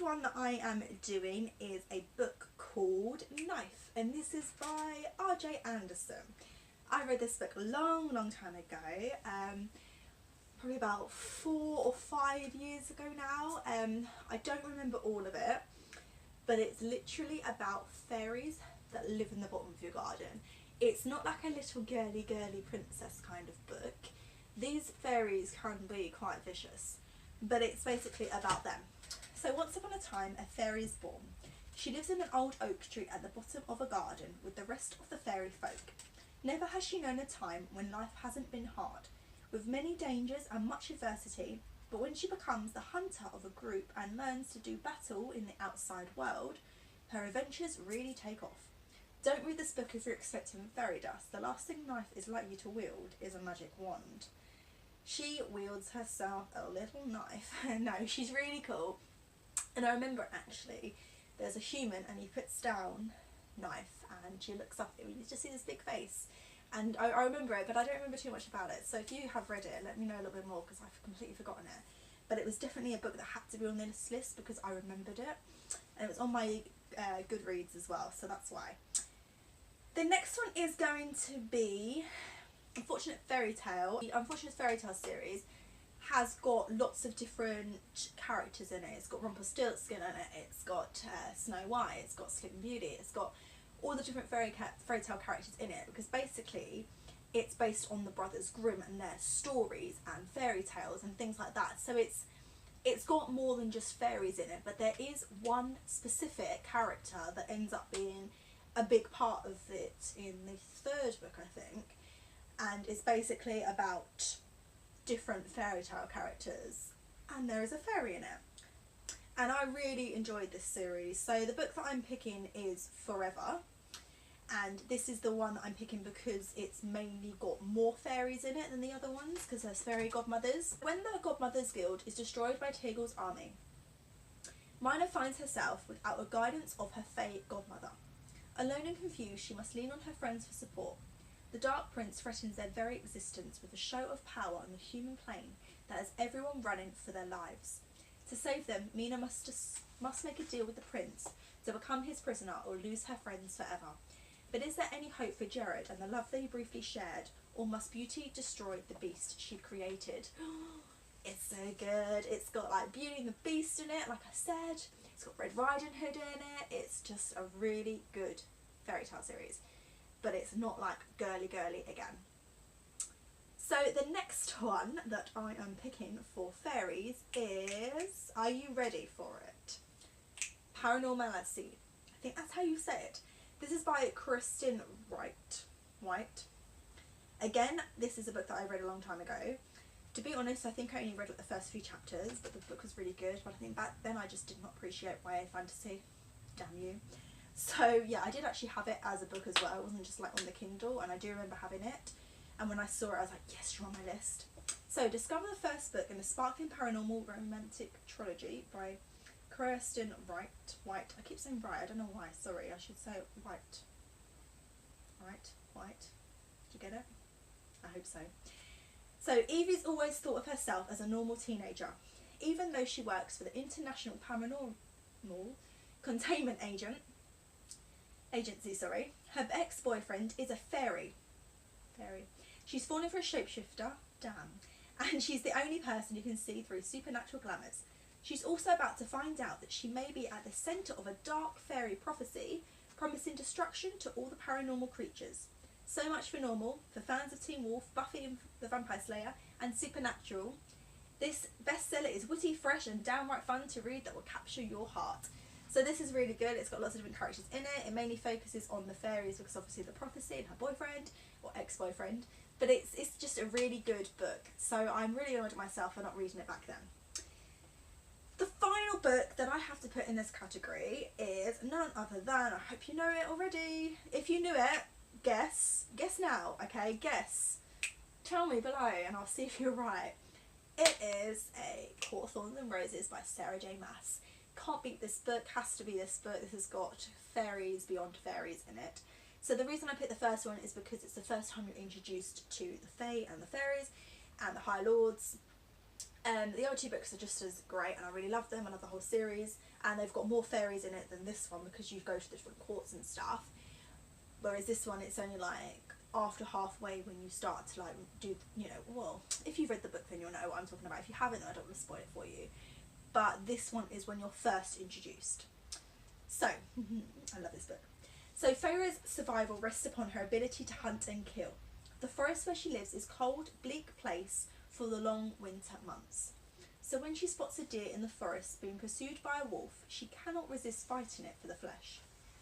one that I am doing is a book called Knife, and this is by RJ Anderson. I read this book a long time ago, probably about 4 or 5 years ago now. I don't remember all of it, but it's literally about fairies that live in the bottom of your garden. It's not like a little girly princess kind of book. These fairies can be quite vicious, but it's basically about them. So once upon a time, a fairy is born. She lives in an old oak tree at the bottom of a garden with the rest of the fairy folk. Never has she known a time when life hasn't been hard, with many dangers and much adversity, but when she becomes the hunter of a group and learns to do battle in the outside world, her adventures really take off. Don't read this book if you're expecting fairy dust. The last thing Knife is likely to wield is a magic wand. She wields herself a little knife. No, she's really cool. And I remember actually, there's a human and he puts down Knife and she looks up at him and you just see this big face. And I remember it, but I don't remember too much about it. So if you have read it, let me know a little bit more because I've completely forgotten it. But it was definitely a book that had to be on this list because I remembered it. And it was on my Goodreads as well, so that's why. The next one is going to be Unfortunate Fairytale. The Unfortunate Fairytale series has got lots of different characters in it. It's got Rumpelstiltskin in it, it's got Snow White, it's got Sleeping Beauty, it's got all the different fairytale characters in it, because basically it's based on the Brothers Grimm and their stories and fairy tales and things like that. So it's got more than just fairies in it, but there is one specific character that ends up being a big part of it in the third book, I think, and it's basically about different fairy tale characters, and there is a fairy in it. And I really enjoyed this series. So the book that I'm picking is Forever, and this is the one that I'm picking because it's mainly got more fairies in it than the other ones, because there's fairy godmothers. When the Godmothers Guild is destroyed by Teagle's army, Mina finds herself without a guidance of her Fae godmother. Alone and confused, she must lean on her friends for support. The Dark Prince threatens their very existence with a show of power on the human plane that has everyone running for their lives. To save them, Mina must make a deal with the prince to become his prisoner or lose her friends forever. But is there any hope for Jared and the love they briefly shared, or must Beauty destroy the beast she created? It's so good. It's got like Beauty and the Beast in it, like I said. It's got Red Riding Hood in it. It's just a really good fairy tale series, but it's not like girly again. So the next one that I am picking for fairies is, are you ready for it? Paranormalcy. I think that's how you say it. This is by Kristen White. Again, this is a book that I read a long time ago. To be honest, I think I only read like the first few chapters, but the book was really good. But I think back then I just did not appreciate YA fantasy. Damn you. So yeah, I did actually have it as a book as well. It wasn't just like on the Kindle, and I do remember having it. And when I saw it, I was like, yes, you're on my list. So discover the first book in the sparkling paranormal romantic trilogy by Kristen White. I keep saying right, I don't know why. Sorry, I should say White. White. Did you get it? I hope so. So Evie's always thought of herself as a normal teenager. Even though she works for the International Paranormal Containment Agency, her ex-boyfriend is a fairy. She's fallen for a shapeshifter, and she's the only person who can see through supernatural glamours. She's also about to find out that she may be at the centre of a dark fairy prophecy promising destruction to all the paranormal creatures. So much for normal. For fans of Teen Wolf, Buffy the Vampire Slayer and Supernatural, this bestseller is witty, fresh and downright fun to read that will capture your heart. So this is really good. It's got lots of different characters in it. It mainly focuses on the fairies because obviously the prophecy and her boyfriend or ex-boyfriend, but it's just a really good book. So I'm really annoyed at myself for not reading it back then. The final book that I have to put in this category is none other than, I hope you know it already. If you knew it, guess now, okay, guess. Tell me below and I'll see if you're right. It is A Court of Thorns and Roses by Sarah J Maas. Can't beat this book, has to be this book. This has got fairies beyond fairies in it. So the reason I picked the first one is because it's the first time you're introduced to the Fae and the fairies and the High Lords, The other 2 books are just as great, and I really love them. I love the whole series, and they've got more fairies in it than this one because you go to different courts and stuff. Whereas this one, it's only like after halfway when you start to like do, you know, well, if you've read the book then you'll know what I'm talking about. If you haven't, I don't want to spoil it for you. But this one is when you're first introduced. So, I love this book. So Feyre's survival rests upon her ability to hunt and kill. The forest where she lives is cold, bleak place for the long winter months. So when she spots a deer in the forest being pursued by a wolf, she cannot resist fighting it for the flesh.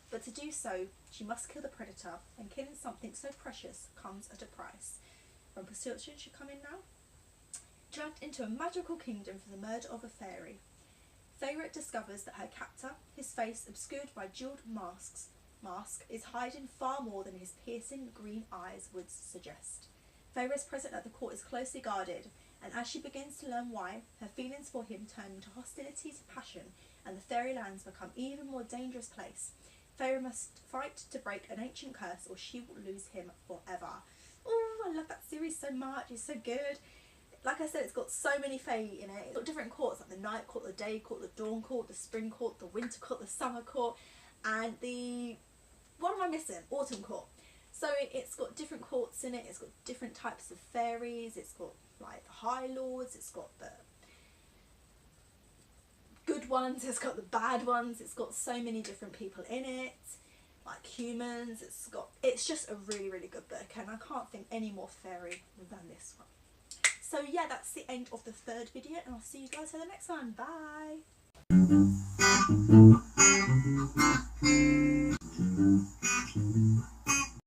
But to do so, she must kill the predator, and killing something so precious comes at a price. When pursuit should come in now? Dragged into a magical kingdom for the murder of a fairy. Feyre discovers that her captor, his face obscured by jewelled mask, is hiding far more than his piercing green eyes would suggest. Feyre's presence at the court is closely guarded, and as she begins to learn why, her feelings for him turn into hostility to passion, and the fairylands become an even more dangerous place. Feyre must fight to break an ancient curse, or she will lose him forever. Oh, I love that series so much. It's so good. Like I said, it's got so many fae in it. It's got different courts, like the night court, the day court, the dawn court, the spring court, the winter court, the summer court, and the, what am I missing? Autumn court. So it's got different courts in it. It's got different types of fairies. It's got like the High Lords. It's got the good ones. It's got the bad ones. It's got so many different people in it, like humans. It's just a really, really good book, and I can't think any more fairy than this one. So yeah, that's the end of the 3rd video, and I'll see you guys for the next one. Bye.